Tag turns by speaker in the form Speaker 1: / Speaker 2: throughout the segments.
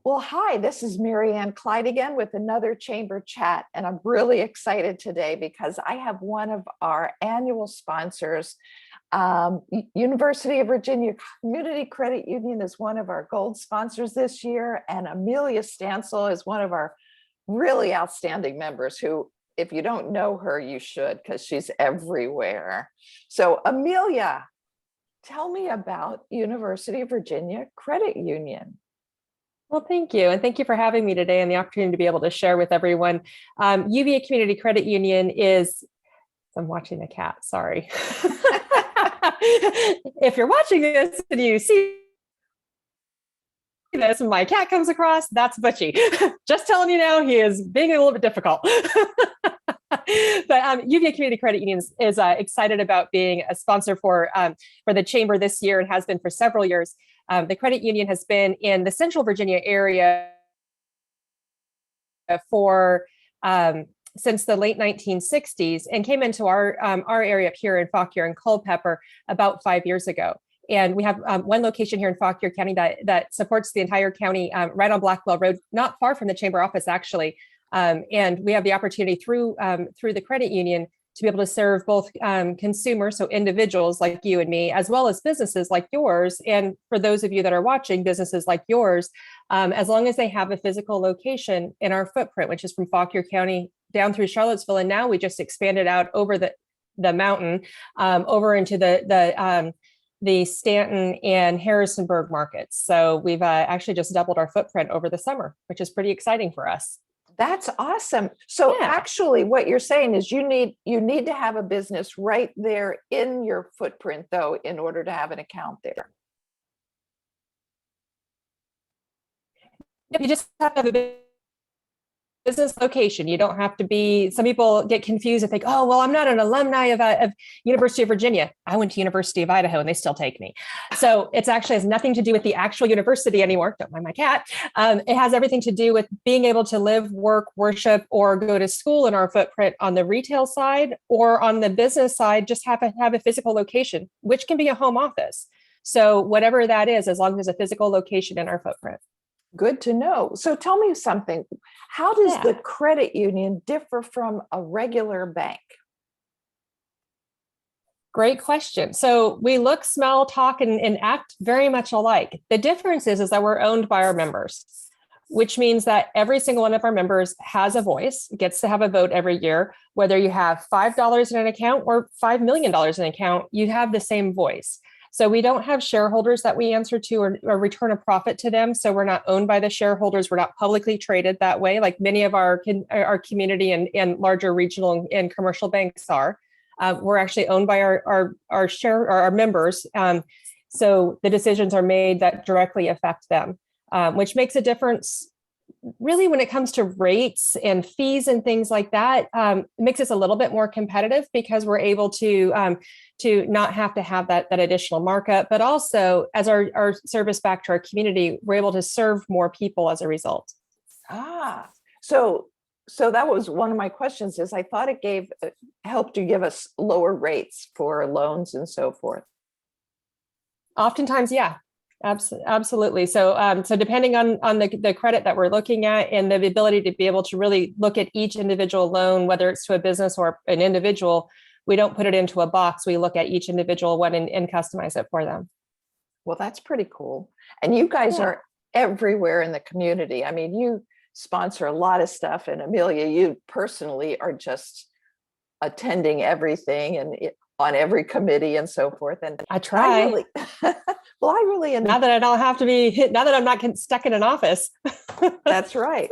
Speaker 1: Well, hi, this is Mary Ann Clyde again with another Chamber Chat. And I'm really excited today because I have one of our annual sponsors. University of Virginia Community Credit Union is one of our gold sponsors this year. And Amelia Stansel is one of our really outstanding members who, if you don't know her, you should, because she's everywhere. So Amelia, tell me about University of Virginia Credit Union.
Speaker 2: Well, thank you. And thank you for having me today and the opportunity to be able to share with everyone. UVA Community Credit Union is, I'm watching the cat, sorry. If you're watching this and you see this and my cat comes across, that's Butchie. Just telling you now, he is being a little bit difficult. But UVA Community Credit Union is excited about being a sponsor for the Chamber this year and has been for several years. The credit union has been in the Central Virginia area for since the late 1960s and came into our area up here in Fauquier and Culpeper about 5 years ago. And we have one location here in Fauquier County that supports the entire county, right on Blackwell Road, not far from the Chamber office, actually. And we have the opportunity through the credit union to be able to serve both consumers, so individuals like you and me, as well as businesses like yours. And for those of you that are watching, businesses like yours, as long as they have a physical location in our footprint, which is from Fauquier County down through Charlottesville. And now we just expanded out over the mountain, over into the Stanton and Harrisonburg markets. So we've actually just doubled our footprint over the summer, which is pretty exciting for us.
Speaker 1: That's awesome. So actually what you're saying is you need to have a business right there in your footprint though, in order to have an account there.
Speaker 2: You just have to have a business location. You don't have to be, some people get confused and think, oh, well, I'm not an alumni of University of Virginia. I went to University of Idaho and they still take me. So it's actually has nothing to do with the actual university anymore. Don't mind my cat. It has everything to do with being able to live, work, worship, or go to school in our footprint on the retail side or on the business side, just have a physical location, which can be a home office. So whatever that is, as long as there's a physical location in our footprint.
Speaker 1: Good to know. So tell me something. How does the credit union differ from a regular bank?
Speaker 2: Great question. So we look, smell, talk, and act very much alike. The difference is that we're owned by our members, which means that every single one of our members has a voice, gets to have a vote every year. Whether you have $5 in an account or $5 million in an account, you have the same voice. So we don't have shareholders that we answer to or return a profit to them. So we're not owned by the shareholders. We're not publicly traded that way, like many of our community and larger regional and commercial banks are. We're actually owned by our members. So the decisions are made that directly affect them, which makes a difference. Really, when it comes to rates and fees and things like that, it makes us a little bit more competitive because we're able to not have to have that additional markup, but also as our service back to our community, we're able to serve more people as a result.
Speaker 1: So that was one of my questions. Is I thought it helped you give us lower rates for loans and so forth.
Speaker 2: Oftentimes, yeah. Absolutely. So depending on the credit that we're looking at and the ability to be able to really look at each individual loan, whether it's to a business or an individual, we don't put it into a box. We look at each individual one and customize it for them.
Speaker 1: Well, that's pretty cool. And you guys are everywhere in the community. I mean, you sponsor a lot of stuff, and Amelia, you personally are just attending everything and on every committee and so forth. And
Speaker 2: I try.
Speaker 1: I really
Speaker 2: now that I don't have to be hit, now that I'm not stuck in an office.
Speaker 1: That's right.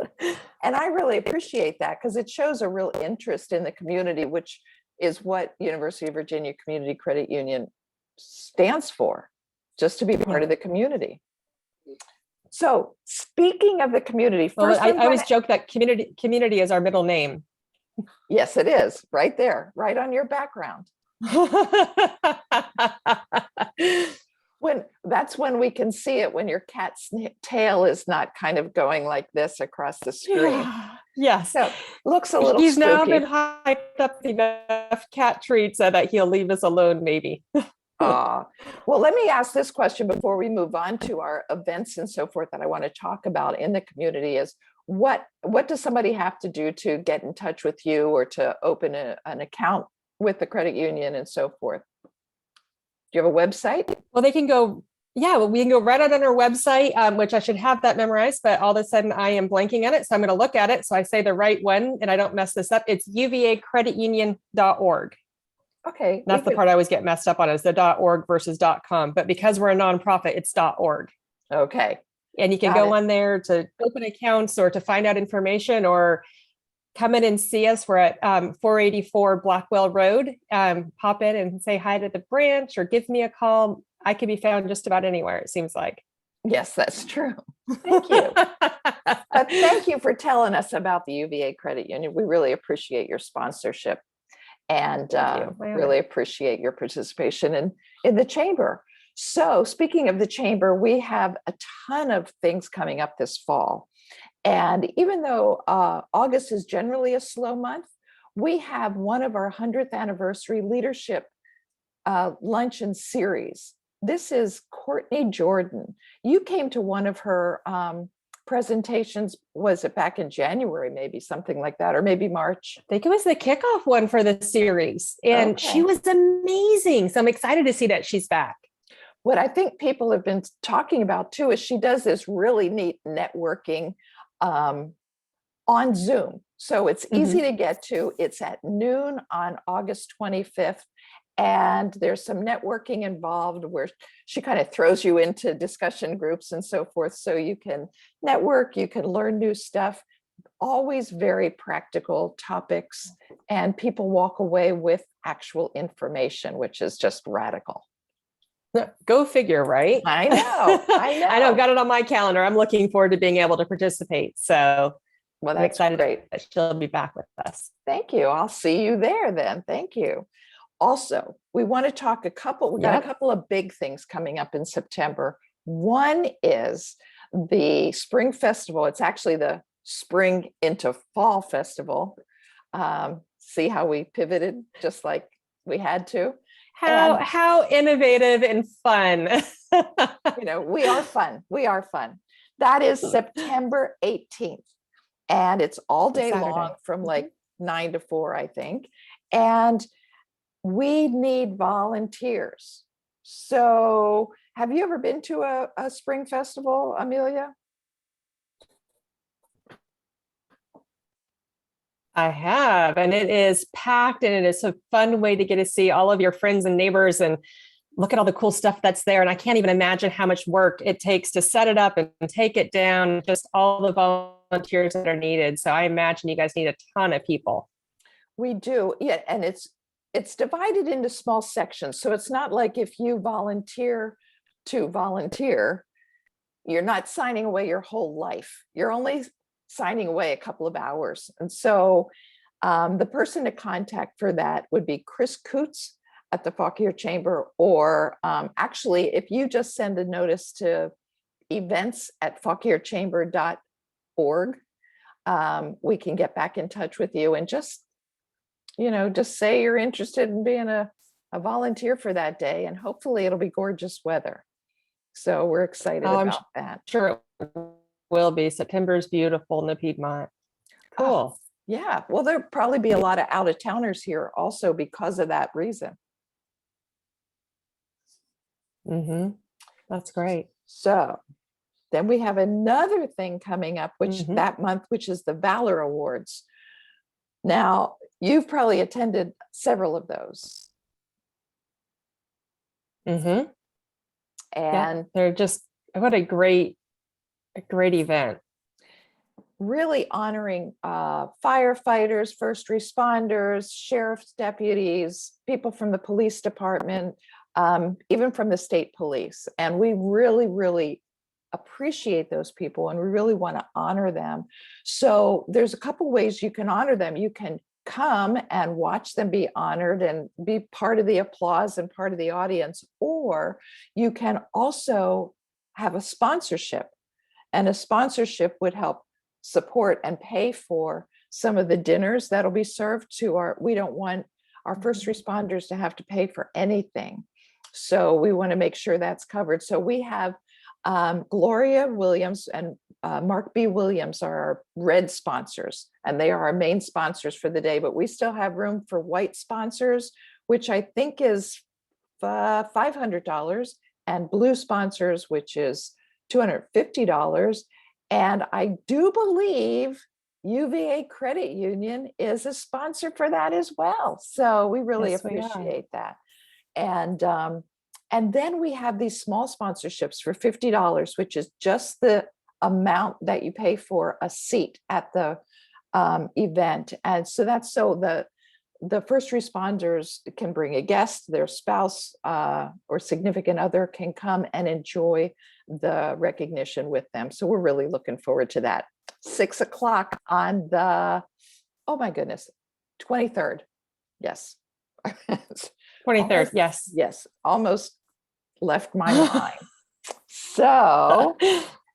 Speaker 1: And I really appreciate that because it shows a real interest in the community, which is what University of Virginia Community Credit Union stands for, just to be part of the community. So speaking of the community, first,
Speaker 2: I always joke that community is our middle name.
Speaker 1: Yes, it is right there, right on your background. That's when we can see it, when your cat's tail is not kind of going like this across the screen.
Speaker 2: Yes.
Speaker 1: So looks a little
Speaker 2: He's
Speaker 1: spooky.
Speaker 2: now been hyped up enough cat treats so that he'll leave us alone, maybe.
Speaker 1: Well, let me ask this question before we move on to our events and so forth that I want to talk about in the community is what does somebody have to do to get in touch with you or to open an account with the credit union and so forth? Do you have a website?
Speaker 2: Well, they can go, yeah, well, we can go right out on our website, which I should have that memorized, but all of a sudden I am blanking on it. So I'm going to look at it. So I say the right one and I don't mess this up. It's uvacreditunion.org.
Speaker 1: Okay.
Speaker 2: That's the part I always get messed up on is the .org versus .com. But because we're a nonprofit, it's .org.
Speaker 1: Okay.
Speaker 2: And you can go on there to open accounts or to find out information or come in and see us. We're at 484 Blackwell Road. Pop in and say hi to the branch or give me a call. I can be found just about anywhere, it seems like.
Speaker 1: Yes, that's true. Thank you. But thank you for telling us about the UVA Credit Union. We really appreciate your sponsorship and really appreciate your participation in the chamber. So speaking of the chamber, we have a ton of things coming up this fall. And even though August is generally a slow month, we have one of our 100th anniversary leadership luncheon series. This is Courtney Jordan. You came to one of her presentations, was it back in January, maybe something like that, or maybe March?
Speaker 2: I think it was the kickoff one for the series. And she was amazing. So I'm excited to see that she's back.
Speaker 1: What I think people have been talking about too is she does this really neat networking on Zoom. So it's easy to get to. It's at noon on August 25th. And there's some networking involved where she kind of throws you into discussion groups and so forth. So you can network, you can learn new stuff, always very practical topics. And people walk away with actual information, which is just radical.
Speaker 2: Go figure, right?
Speaker 1: I know. I know.
Speaker 2: I know. Got it on my calendar. I'm looking forward to being able to participate. So
Speaker 1: well,
Speaker 2: I'm excited that she'll be back with us.
Speaker 1: Thank you. I'll see you there then. Thank you. Also, we want to talk we got a couple of big things coming up in September. One is the Spring Festival. It's actually the Spring into Fall Festival. See how we pivoted just like we had to.
Speaker 2: How innovative and fun.
Speaker 1: We are fun. We are fun. That is September 18th. And it's all day long from like 9 to 4, I think. And we need volunteers. So have you ever been to a spring festival, Amelia?
Speaker 2: I have, and it is packed and it is a fun way to get to see all of your friends and neighbors and look at all the cool stuff that's there. And I can't even imagine how much work it takes to set it up and take it down, just all the volunteers that are needed. So I imagine you guys need a ton of people.
Speaker 1: We do. Yeah. And it's divided into small sections. So it's not like if you volunteer to volunteer, you're not signing away your whole life. You're only signing away a couple of hours. And so the person to contact for that would be Chris Coots at the Fauquier Chamber, or actually, if you just send a notice to events@fauquierchamber.org, we can get back in touch with you and just say you're interested in being a volunteer for that day, and hopefully it'll be gorgeous weather. So we're excited about that.
Speaker 2: Sure it will be. September is beautiful in the Piedmont. Cool.
Speaker 1: Yeah. Well, there'll probably be a lot of out-of-towners here also because of that reason.
Speaker 2: That's great.
Speaker 1: So then we have another thing coming up, which that month, which is the Valor Awards. Now, you've probably attended several of those. And
Speaker 2: they're just, what a great event.
Speaker 1: Really honoring firefighters, first responders, sheriff's deputies, people from the police department, even from the state police. And we really, really appreciate those people and we really want to honor them. So there's a couple ways you can honor them. You can come and watch them be honored and be part of the applause and part of the audience, or you can also have a sponsorship, and a sponsorship would help support and pay for some of the dinners that'll be served to we don't want our first responders to have to pay for anything. So we want to make sure that's covered. So we have Gloria Williams and Mark B. Williams are our red sponsors, and they are our main sponsors for the day, but we still have room for white sponsors, which I think is $500, and blue sponsors, which is $250. And I do believe UVA Credit Union is a sponsor for that as well. So we really
Speaker 2: Yes, we are.
Speaker 1: appreciate that. And then we have these small sponsorships for $50, which is just the amount that you pay for a seat at the event. And so that's so the first responders can bring a guest, their spouse or significant other can come and enjoy the recognition with them. So we're really looking forward to that. 6 o'clock on the, oh my goodness, 23rd. Yes.
Speaker 2: 23rd. Yes.
Speaker 1: Yes. Almost left my mind. So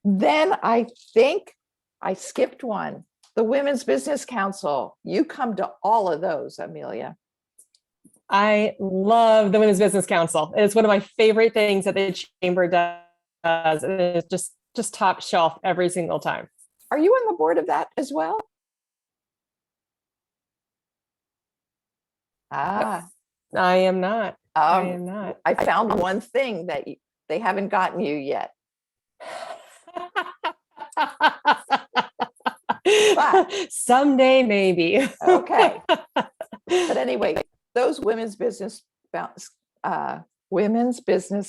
Speaker 1: then I think I skipped one. The Women's Business Council. You come to all of those, Amelia.
Speaker 2: I love the Women's Business Council. It's one of my favorite things that the chamber does. And it's just top shelf every single time.
Speaker 1: Are you on the board of that as well? Ah,
Speaker 2: I am not. I am not.
Speaker 1: I found one thing that they haven't gotten you yet. But
Speaker 2: someday, maybe.
Speaker 1: Okay. But anyway, those Women's Business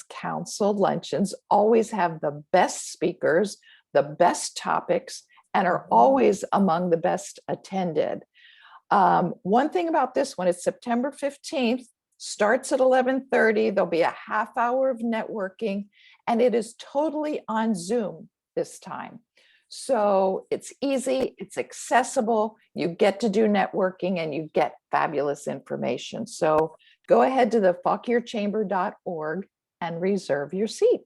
Speaker 1: Council luncheons always have the best speakers, the best topics, and are always among the best attended. One thing about this one, it's September 15th, starts at 11:30. There'll be a half hour of networking, and it is totally on Zoom this time. So it's easy, it's accessible, you get to do networking, and you get fabulous information. So go ahead to the faulknerchamber.org and reserve your seat.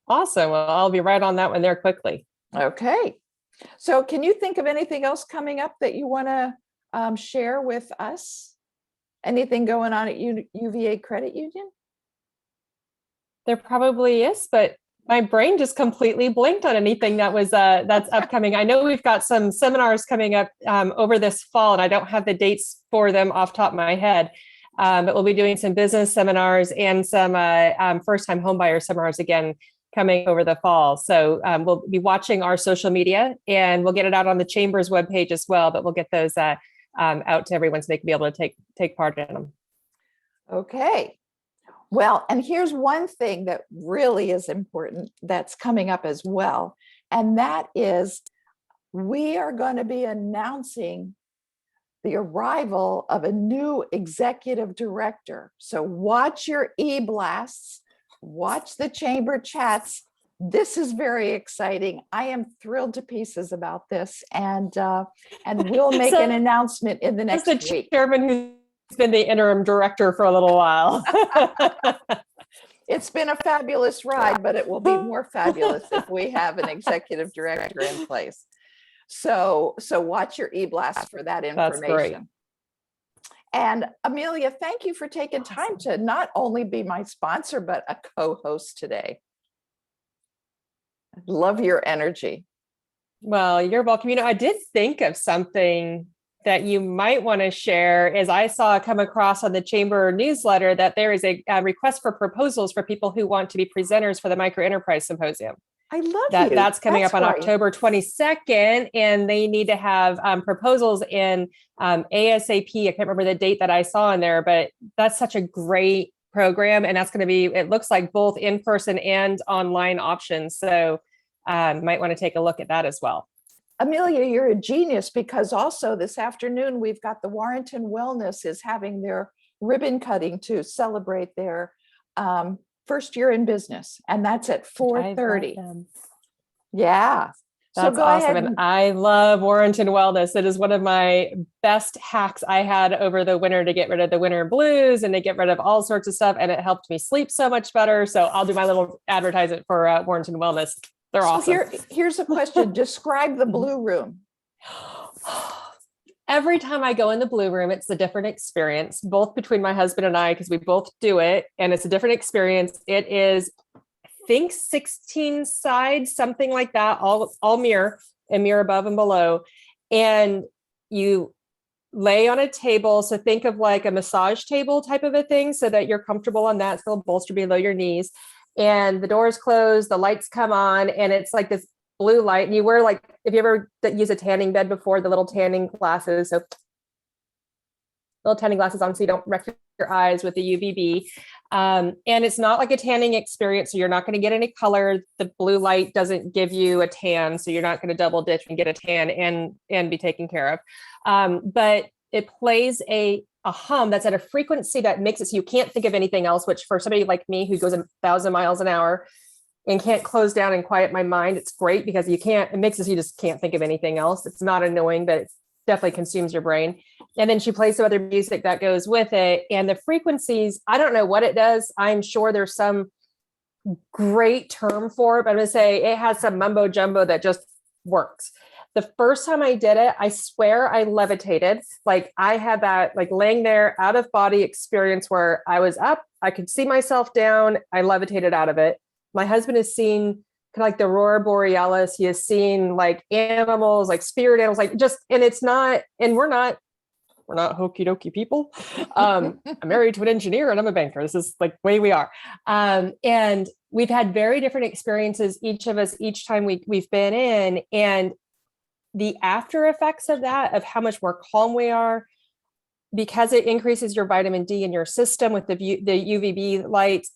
Speaker 2: Awesome. Well, I'll be right on that one there quickly.
Speaker 1: Okay. So can you think of anything else coming up that you want to share with us? Anything going on at UVA Credit Union?
Speaker 2: There probably is, but my brain just completely blinked on anything that was that's upcoming. I know we've got some seminars coming up over this fall, and I don't have the dates for them off the top of my head, but we'll be doing some business seminars and some first-time homebuyer seminars again coming over the fall. So we'll be watching our social media, and we'll get it out on the Chamber's webpage as well, but we'll get those out to everyone so they can be able to take part in them.
Speaker 1: Okay. Well, and here's one thing that really is important that's coming up as well. And that is we are going to be announcing the arrival of a new executive director. So watch your e-blasts, watch the chamber chats. This is very exciting. I am thrilled to pieces about this, and we'll make an announcement in the next week.
Speaker 2: Chairman who's been the interim director for a little while.
Speaker 1: It's been a fabulous ride, but it will be more fabulous if we have an executive director in place. So watch your e-blast for that information.
Speaker 2: That's great.
Speaker 1: And Amelia, thank you for taking time to not only be my sponsor, but a co-host today. Love your energy.
Speaker 2: Well, you're welcome. You know, I did think of something that you might want to share. As I saw come across on the chamber newsletter that there is a request for proposals for people who want to be presenters for the Micro Enterprise Symposium.
Speaker 1: I love
Speaker 2: that.
Speaker 1: You.
Speaker 2: That's coming up on
Speaker 1: right.
Speaker 2: October 22nd, and they need to have proposals in ASAP. I can't remember the date that I saw in there, but that's such a great program, and that's going to be, it looks like both in-person and online options. So might want to take a look at that as well.
Speaker 1: Amelia, you're a genius, because also this afternoon, we've got the Warrenton Wellness is having their ribbon cutting to celebrate their first year in business. And that's at 4:30. Yeah.
Speaker 2: That's awesome. And I love Warrenton Wellness. It is one of my best hacks I had over the winter to get rid of the winter blues and to get rid of all sorts of stuff. And it helped me sleep so much better. So I'll do my little advertisement for Warrenton Wellness. They're awesome.
Speaker 1: Here's a question. Describe the Blue Room.
Speaker 2: every time I go in the blue room, it's a different experience, both between my husband and I, because we both do it, and it's a different experience. It is, I think, 16 sides, something like that, all mirror and mirror above and below. And you lay on a table. So think of like a massage table type of a thing, so that you're comfortable on that, still bolster below your knees. And the doors close, the lights come on, and it's like this blue light. And you wear, like, if you ever use a tanning bed before, the little tanning glasses. So little tanning glasses on, so you don't wreck your eyes with the UVB. And it's not like a tanning experience, so you're not going to get any color. The blue light doesn't give you a tan, so you're not going to double ditch and get a tan and be taken care of. But it plays a hum that's at a frequency that makes it so you can't think of anything else, which for somebody like me who goes 1,000 miles an hour and can't close down and quiet my mind, it's great, because it makes it so you just can't think of anything else. It's not annoying, but it definitely consumes your brain. And then she plays some other music that goes with it. And the frequencies, I don't know what it does. I'm sure there's some great term for it, but I'm going to say it has some mumbo jumbo that just works. The first time I did it, I swear I levitated. Like, I had that like laying there out of body experience where I was up, I could see myself down, I levitated out of it. My husband has seen kind of like the Aurora Borealis. He has seen like animals, like spirit animals, like just, and it's not, and we're not hokey dokey people. I'm married to an engineer and I'm a banker. This is like the way we are. And we've had very different experiences, each of us, each time we've been in, and the after effects of that, of how much more calm we are, because it increases your vitamin D in your system with the UVB lights,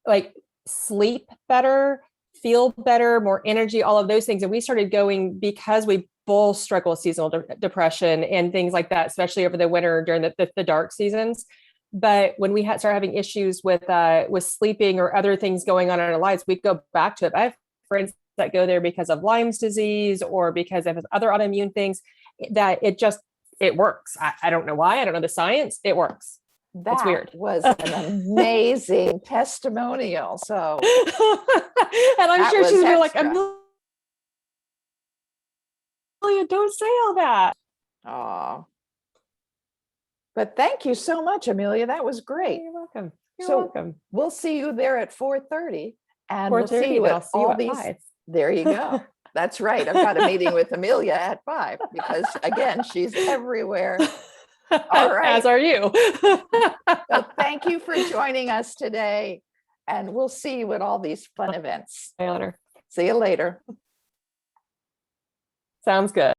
Speaker 2: like sleep better, feel better, more energy, all of those things. And we started going because we both struggle with seasonal depression and things like that, especially over the winter during the dark seasons. But when we started having issues with sleeping or other things going on in our lives, we'd go back to it. I have friends that go there because of Lyme's disease or because of other autoimmune things, that it works. I don't know why. I don't know the science. It works. It's weird.
Speaker 1: Was an amazing testimonial. So,
Speaker 2: and I'm sure she's gonna be like, Amelia, don't say all that.
Speaker 1: Oh, but thank you so much, Amelia. That was great.
Speaker 2: You're welcome. You're
Speaker 1: So
Speaker 2: welcome.
Speaker 1: We'll see you there at 4:30, and we'll see you at all these.
Speaker 2: 5.
Speaker 1: There you go. That's right. I've got a meeting with Amelia at 5 because, again, she's everywhere. All right.
Speaker 2: As are you.
Speaker 1: So thank you for joining us today, and we'll see you at all these fun events.
Speaker 2: My honor.
Speaker 1: See you later.
Speaker 2: Sounds good.